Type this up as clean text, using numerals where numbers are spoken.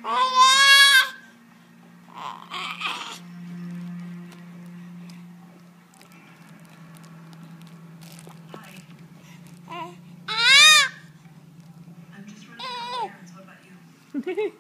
I'm just running a couple errands. What about you?